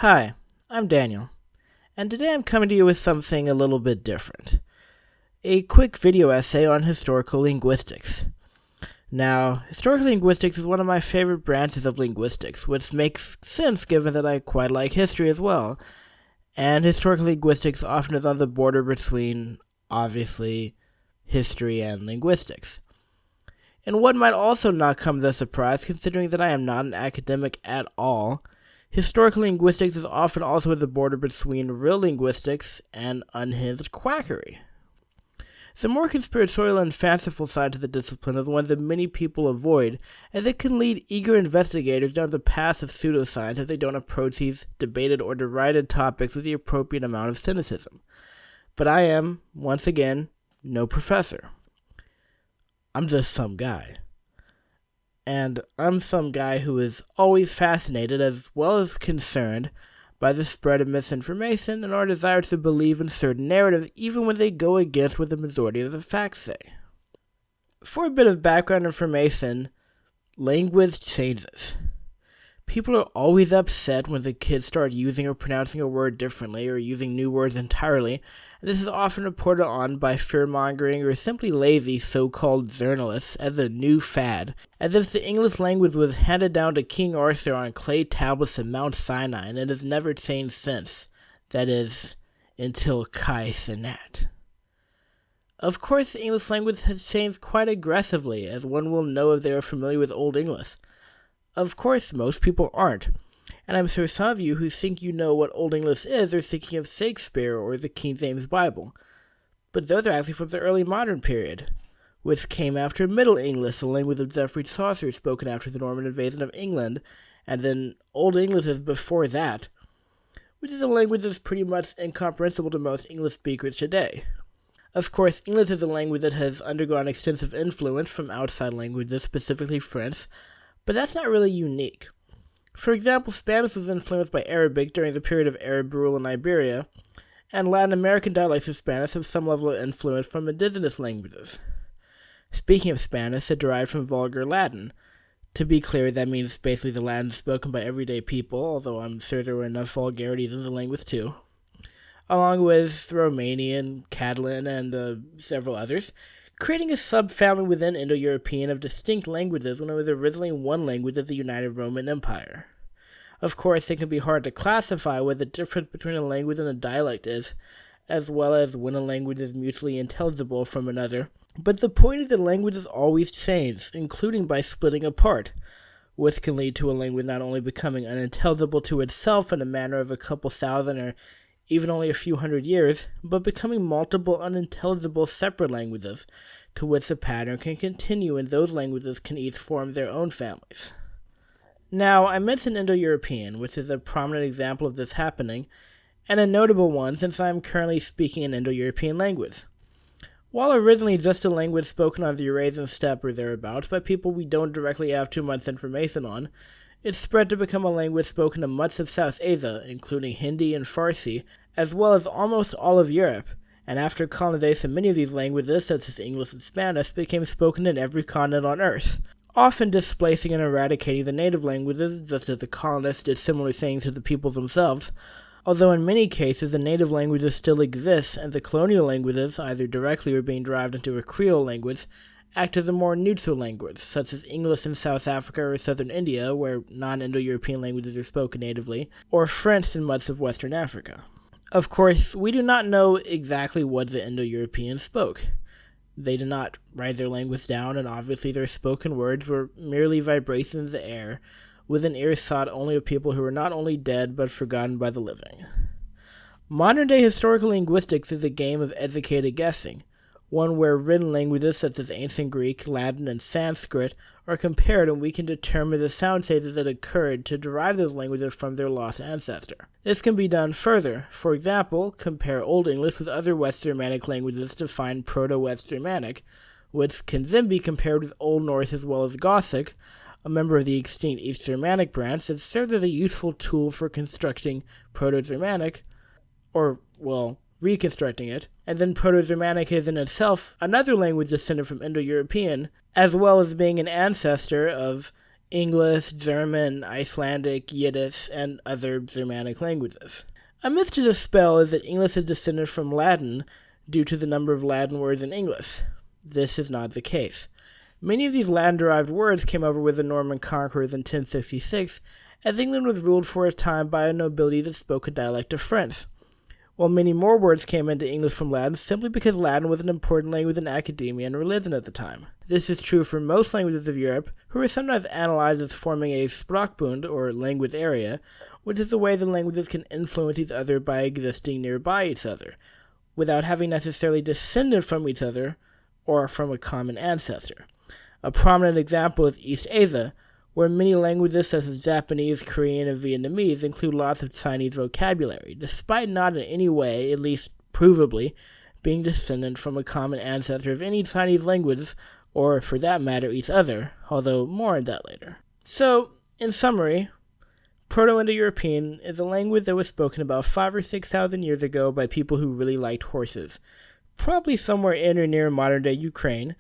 Hi, I'm Daniel, and today I'm coming to you with something a little bit different. A quick video essay on historical linguistics. Now, historical linguistics is one of my favorite branches of linguistics, which makes sense given that I quite like history as well, and historical linguistics often is on the border between, obviously, history and linguistics. And what might also not come as a surprise, considering that I am not an academic at all, historical linguistics is often also at the border between real linguistics and unhinged quackery. The more conspiratorial and fanciful side to the discipline is one that many people avoid, as it can lead eager investigators down the path of pseudoscience if they don't approach these debated or derided topics with the appropriate amount of cynicism. But I am, once again, no professor. I'm just some guy. And I'm some guy who is always fascinated as well as concerned by the spread of misinformation and our desire to believe in certain narratives even when they go against what the majority of the facts say. For a bit of background information, language changes. People are always upset when the kids start using or pronouncing a word differently or using new words entirely, and this is often reported on by fear-mongering or simply lazy so-called journalists as a new fad, as if the English language was handed down to King Arthur on clay tablets at Mount Sinai and it has never changed since. That is, until Kai Cenat. Of course, the English language has changed quite aggressively, as one will know if they are familiar with Old English. Of course, most people aren't, and I'm sure some of you who think you know what Old English is are thinking of Shakespeare or the King James Bible. But those are actually from the early modern period, which came after Middle English, the language of Geoffrey Chaucer spoken after the Norman invasion of England, and then Old English is before that, which is a language that's pretty much incomprehensible to most English speakers today. Of course, English is a language that has undergone extensive influence from outside languages, specifically French, but that's not really unique. For example, Spanish was influenced by Arabic during the period of Arab rule in Iberia, and Latin American dialects of Spanish have some level of influence from indigenous languages. Speaking of Spanish, it derived from vulgar Latin. To be clear, that means basically the Latin spoken by everyday people, although I'm sure there were enough vulgarities in the language too, along with Romanian, Catalan, and several others, creating a subfamily within Indo-European of distinct languages when it was originally one language of the United Roman Empire. Of course, it can be hard to classify what the difference between a language and a dialect is, as well as when a language is mutually intelligible from another, but the point is that languages always change, including by splitting apart, which can lead to a language not only becoming unintelligible to itself in a matter of a couple thousand or even only a few hundred years, but becoming multiple unintelligible separate languages, to which the pattern can continue and those languages can each form their own families. Now, I mentioned Indo-European, which is a prominent example of this happening, and a notable one since I am currently speaking an Indo-European language. While originally just a language spoken on the Eurasian steppe or thereabouts by people we don't directly have too much information on, it spread to become a language spoken in much of South Asia, including Hindi and Farsi, as well as almost all of Europe, and after colonization many of these languages, such as English and Spanish, became spoken in every continent on Earth, often displacing and eradicating the native languages, just as the colonists did similar things to the peoples themselves, although in many cases the native languages still exist, and the colonial languages, either directly or being derived into a Creole language, act as a more neutral language, such as English in South Africa or southern India, where non-Indo-European languages are spoken natively, or French in much of Western Africa. Of course, we do not know exactly what the Indo-Europeans spoke. They did not write their language down, and obviously their spoken words were merely vibrations in the air, within earshot only of people who were not only dead but forgotten by the living. Modern-day historical linguistics is a game of educated guessing, one where written languages such as ancient Greek, Latin, and Sanskrit are compared and we can determine the sound changes that occurred to derive those languages from their lost ancestor. This can be done further. For example, compare Old English with other West Germanic languages to find Proto-West Germanic, which can then be compared with Old Norse as well as Gothic, a member of the extinct East Germanic branch that served as a useful tool for constructing Proto-Germanic, reconstructing it, and then Proto-Germanic is in itself another language descended from Indo-European, as well as being an ancestor of English, German, Icelandic, Yiddish, and other Germanic languages. A myth to dispel is that English is descended from Latin due to the number of Latin words in English. This is not the case. Many of these Latin-derived words came over with the Norman conquerors in 1066, as England was ruled for a time by a nobility that spoke a dialect of French, while many more words came into English from Latin simply because Latin was an important language in academia and religion at the time. This is true for most languages of Europe, who are sometimes analyzed as forming a Sprachbund, or language area, which is the way the languages can influence each other by existing nearby each other, without having necessarily descended from each other or from a common ancestor. A prominent example is East Asia, where many languages such as Japanese, Korean, and Vietnamese include lots of Chinese vocabulary, despite not in any way, at least provably, being descendant from a common ancestor of any Chinese language, or for that matter each other, although more on that later. So, in summary, Proto-Indo-European is a language that was spoken about 5,000 or 6,000 years ago by people who really liked horses, probably somewhere in or near modern-day Ukraine,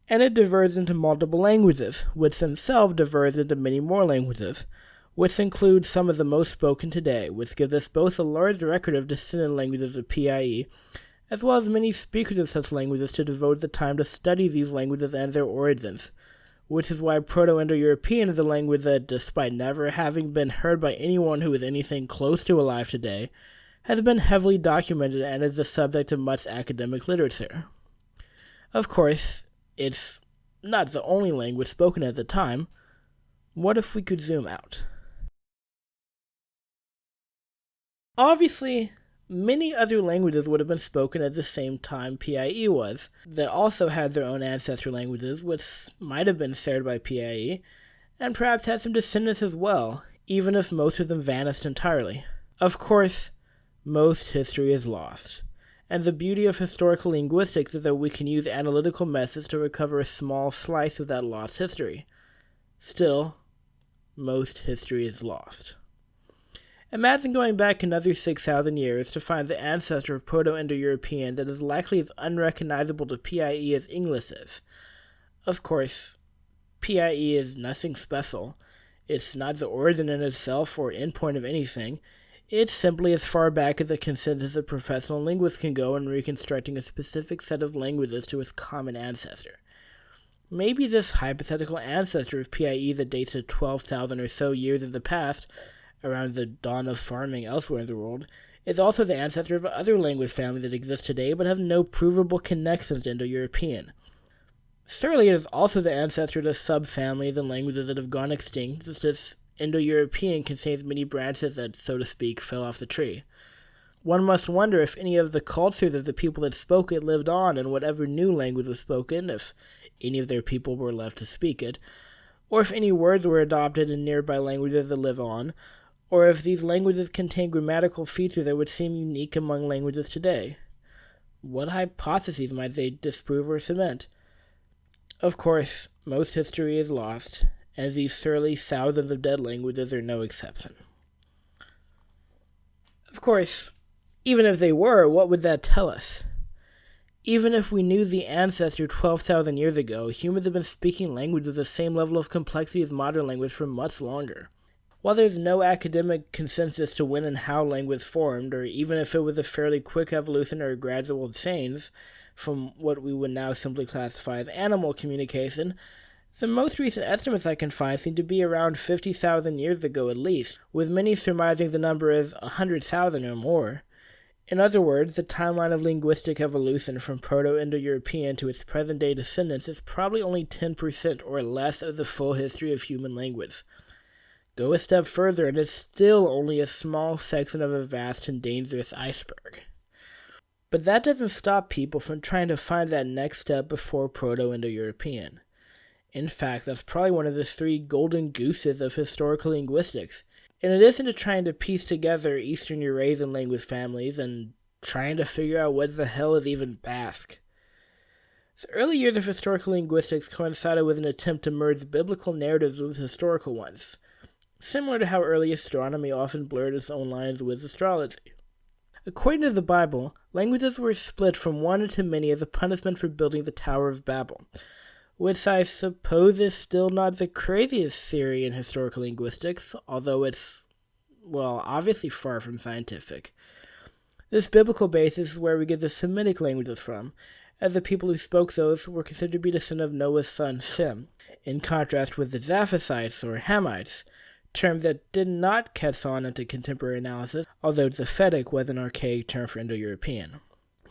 and it diverged into multiple languages, which themselves diverged into many more languages, which include some of the most spoken today, which gives us both a large record of descendant languages of PIE, as well as many speakers of such languages to devote the time to study these languages and their origins, which is why Proto-Indo-European is a language that, despite never having been heard by anyone who is anything close to alive today, has been heavily documented and is the subject of much academic literature. Of course, it's not the only language spoken at the time. What if we could zoom out? Obviously, many other languages would have been spoken at the same time PIE was, that also had their own ancestral languages, which might have been shared by PIE, and perhaps had some descendants as well, even if most of them vanished entirely. Of course, most history is lost, and the beauty of historical linguistics is that we can use analytical methods to recover a small slice of that lost history. Still, most history is lost. Imagine going back another 6,000 years to find the ancestor of Proto-Indo-European that is likely as unrecognizable to PIE as English is. Of course, PIE is nothing special. It's not the origin in itself or endpoint of anything. It's simply as far back as the consensus of professional linguists can go in reconstructing a specific set of languages to its common ancestor. Maybe this hypothetical ancestor of PIE that dates to 12,000 or so years in the past, around the dawn of farming elsewhere in the world, is also the ancestor of other language families that exist today but have no provable connections to Indo-European. Surely it is also the ancestor of the subfamilies and languages that have gone extinct, just as Indo-European contains many branches that, so to speak, fell off the tree. One must wonder if any of the cultures of the people that spoke it lived on in whatever new language was spoken, if any of their people were left to speak it, or if any words were adopted in nearby languages that live on, or if these languages contain grammatical features that would seem unique among languages today. What hypotheses might they disprove or cement? Of course, most history is lost, and these surly thousands of dead languages are no exception. Of course, even if they were, what would that tell us? Even if we knew the ancestor 12,000 years ago, humans have been speaking language with the same level of complexity as modern language for much longer. While there's no academic consensus to when and how language formed, or even if it was a fairly quick evolution or a gradual change from what we would now simply classify as animal communication, the most recent estimates I can find seem to be around 50,000 years ago at least, with many surmising the number is 100,000 or more. In other words, the timeline of linguistic evolution from Proto-Indo-European to its present-day descendants is probably only 10% or less of the full history of human language. Go a step further and it's still only a small section of a vast and dangerous iceberg. But that doesn't stop people from trying to find that next step before Proto-Indo-European. In fact, that's probably one of the three golden gooses of historical linguistics. In addition to trying to piece together Eastern Eurasian language families and trying to figure out what the hell is even Basque. The early years of historical linguistics coincided with an attempt to merge biblical narratives with historical ones, similar to how early astronomy often blurred its own lines with astrology. According to the Bible, languages were split from one into many as a punishment for building the Tower of Babel, which I suppose is still not the craziest theory in historical linguistics, although it's, well, obviously far from scientific. This biblical basis is where we get the Semitic languages from, as the people who spoke those were considered to be descendants of Noah's son Shem, in contrast with the Japhethites or Hamites, term that did not catch on into contemporary analysis, although Japhetic was an archaic term for Indo-European.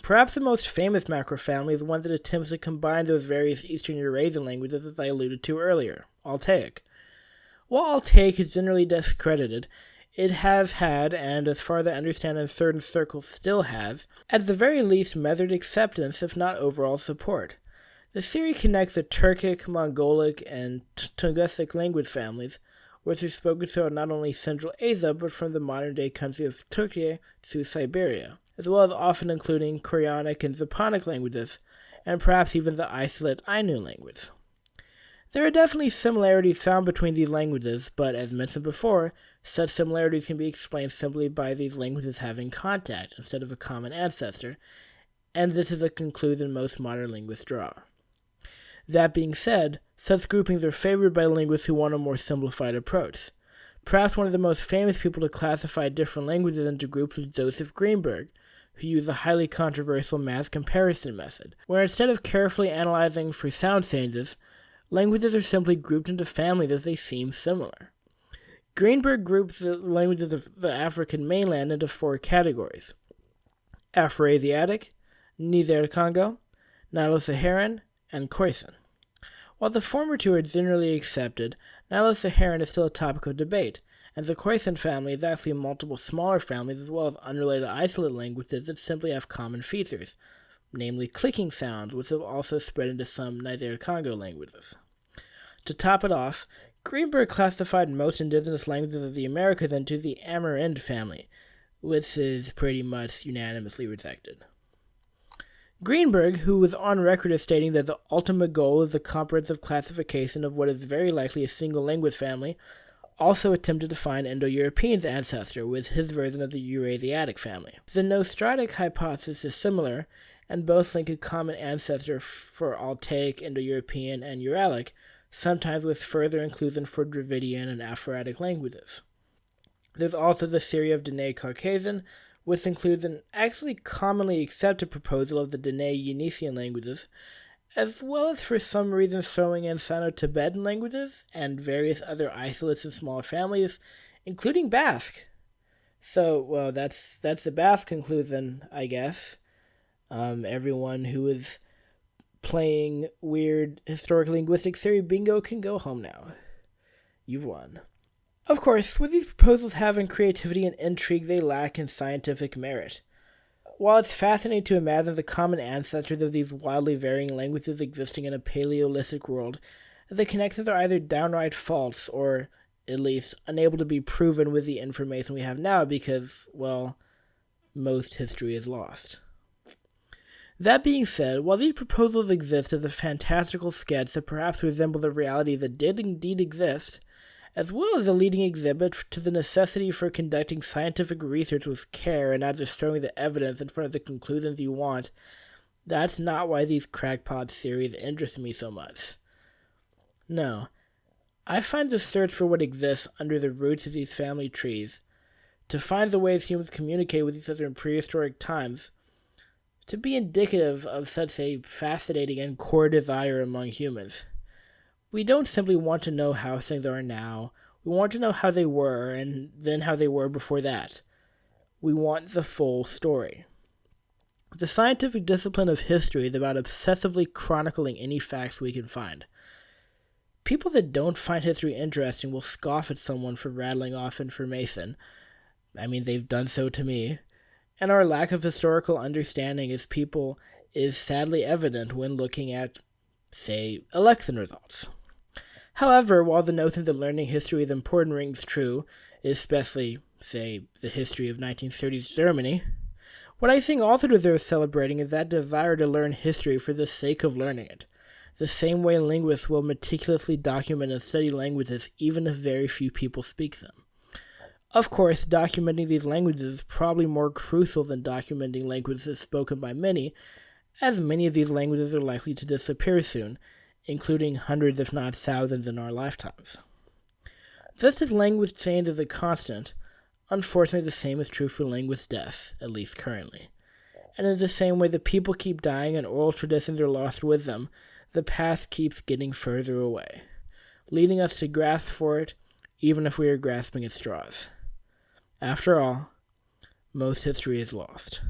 Perhaps the most famous macrofamily is one that attempts to combine those various Eastern Eurasian languages as I alluded to earlier, Altaic. While Altaic is generally discredited, it has had, and as far as I understand in certain circles still has, at the very least measured acceptance if not overall support. The theory connects the Turkic, Mongolic, and Tungusic language families, which are spoken throughout not only Central Asia but from the modern-day country of Turkey to Siberia, as well as often including Koreanic and Japonic languages, and perhaps even the isolate Ainu language. There are definitely similarities found between these languages, but as mentioned before, such similarities can be explained simply by these languages having contact instead of a common ancestor, and this is a conclusion most modern linguists draw. That being said, such groupings are favored by linguists who want a more simplified approach. Perhaps one of the most famous people to classify different languages into groups was Joseph Greenberg, who used the highly controversial mass comparison method, where instead of carefully analyzing for sound changes, languages are simply grouped into families as they seem similar. Greenberg groups the languages of the African mainland into 4 categories: Afroasiatic, Niger-Congo, Nilo-Saharan, and Khoisan. While the former 2 are generally accepted, Nilo-Saharan is still a topic of debate, and the Khoisan family is actually multiple smaller families as well as unrelated isolate languages that simply have common features, namely clicking sounds, which have also spread into some Niger-Congo languages. To top it off, Greenberg classified most indigenous languages of the Americas into the Amerindian family, which is pretty much unanimously rejected. Greenberg, who was on record as stating that the ultimate goal is the comprehensive classification of what is very likely a single language family, also attempted to find Indo-European's ancestor with his version of the Eurasiatic family. The Nostratic hypothesis is similar, and both link a common ancestor for Altaic, Indo-European, and Uralic, sometimes with further inclusion for Dravidian and Afroatic languages. There's also the theory of Dene Caucasian, which includes an actually commonly accepted proposal of the Dene-Unician languages, as well as for some reason throwing in Sino-Tibetan languages and various other isolates and small families, including Basque. So, well, that's the Basque conclusion, I guess. Everyone who is playing weird historical linguistic theory bingo can go home now. You've won. Of course, with these proposals having creativity and intrigue, they lack in scientific merit. While it's fascinating to imagine the common ancestors of these wildly varying languages existing in a Paleolithic world, the connections are either downright false or, at least, unable to be proven with the information we have now because, well, most history is lost. That being said, while these proposals exist as a fantastical sketch that perhaps resembles a reality that did indeed exist, as well as a leading exhibit to the necessity for conducting scientific research with care and not just throwing the evidence in front of the conclusions you want, that's not why these crackpot theories interest me so much. No, I find the search for what exists under the roots of these family trees, to find the ways humans communicate with each other in prehistoric times, to be indicative of such a fascinating and core desire among humans. We don't simply want to know how things are now. We want to know how they were, and then how they were before that. We want the full story. The scientific discipline of history is about obsessively chronicling any facts we can find. People that don't find history interesting will scoff at someone for rattling off information. I mean, they've done so to me. And our lack of historical understanding as people is sadly evident when looking at, say, election results. However, while the notion that learning history is important rings true, especially, say, the history of 1930s Germany, what I think also deserves celebrating is that desire to learn history for the sake of learning it, the same way linguists will meticulously document and study languages even if very few people speak them. Of course, documenting these languages is probably more crucial than documenting languages spoken by many, as many of these languages are likely to disappear soon, including hundreds if not thousands in our lifetimes. Just as language change is a constant, unfortunately the same is true for language death, at least currently. And in the same way that people keep dying and oral traditions are lost with them, the past keeps getting further away, leading us to grasp for it even if we are grasping at straws. After all, most history is lost.